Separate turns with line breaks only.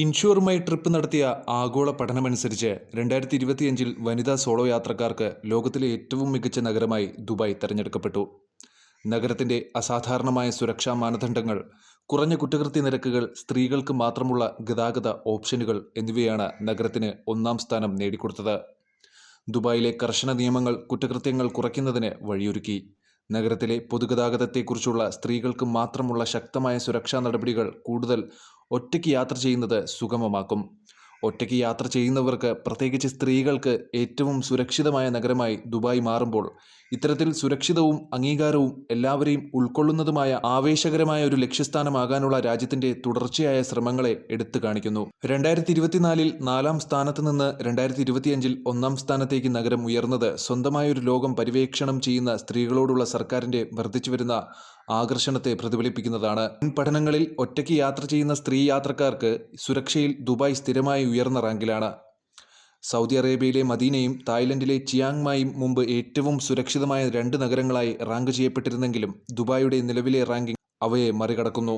ഇൻഷുറുമായി trip നടത്തിയ ആഗോള പഠനമനുസരിച്ച് 2025-ൽ വനിതാ സോളോ യാത്രക്കാർക്ക് ലോകത്തിലെ ഏറ്റവും മികച്ച നഗരമായി ദുബായ് തെരഞ്ഞെടുക്കപ്പെട്ടു. നഗരത്തിന്റെ അസാധാരണമായ സുരക്ഷാ മാനദണ്ഡങ്ങൾ, കുറഞ്ഞ കുറ്റകൃത്യ നിരക്കുകൾ, സ്ത്രീകൾക്ക് മാത്രമുള്ള ഗതാഗത ഓപ്ഷനുകൾ എന്നിവയാണ് നഗരത്തിന് ഒന്നാം സ്ഥാനം നേടിക്കൊടുത്തത്. ദുബായിലെ കർശന നിയമങ്ങൾ കുറ്റകൃത്യങ്ങൾ കുറയ്ക്കുന്നതിന് വഴിയൊരുക്കി. നഗരത്തിലെ പൊതുഗതാഗതത്തെക്കുറിച്ചുള്ള സ്ത്രീകൾക്ക് മാത്രമുള്ള ശക്തമായ സുരക്ഷാ നടപടികൾ കൂടുതൽ ഒറ്റയ്ക്ക് യാത്ര ചെയ്യുന്നത് സുഗമമാക്കും. ഒറ്റയ്ക്ക് യാത്ര ചെയ്യുന്നവർക്ക്, പ്രത്യേകിച്ച് സ്ത്രീകൾക്ക്, ഏറ്റവും സുരക്ഷിതമായ നഗരമായി ദുബായ് മാറുമ്പോൾ ഇത്തരത്തിൽ സുരക്ഷിതവും അംഗീകാരവും എല്ലാവരെയും ഉൾക്കൊള്ളുന്നതുമായ ആവേശകരമായ ഒരു ലക്ഷ്യസ്ഥാനമാകാനുള്ള രാജ്യത്തിന്റെ തുടർച്ചയായ ശ്രമങ്ങളെ എടുത്തു കാണിക്കുന്നു. 2024-ൽ 4-ാം സ്ഥാനത്ത് നിന്ന് 2025-ൽ 1-ാം സ്ഥാനത്തേക്ക് നഗരം ഉയർന്നത് സ്വന്തമായൊരു ലോകം പര്യവേക്ഷണം ചെയ്യുന്ന സ്ത്രീകളോടുള്ള സർക്കാരിന്റെ വർദ്ധിച്ചുവരുന്ന ആകർഷണത്തെ പ്രതിഫലിപ്പിക്കുന്നതാണ്. മുൻ പഠനങ്ങളിൽ ഒറ്റയ്ക്ക് യാത്ര ചെയ്യുന്ന സ്ത്രീ യാത്രക്കാർക്ക് സുരക്ഷയിൽ ദുബായ് സ്ഥിരമായി ഉയർന്ന റാങ്കിലാണ്. സൗദി അറേബ്യയിലെ മദീനയും തായ്ലൻഡിലെ ചിയാങ് മായും മുമ്പ് ഏറ്റവും സുരക്ഷിതമായ 2 നഗരങ്ങളായി റാങ്ക് ചെയ്യപ്പെട്ടിരുന്നെങ്കിലും ദുബായിയുടെ നിലവിലെ റാങ്കിംഗ് അവയെ മറികടക്കുന്നു.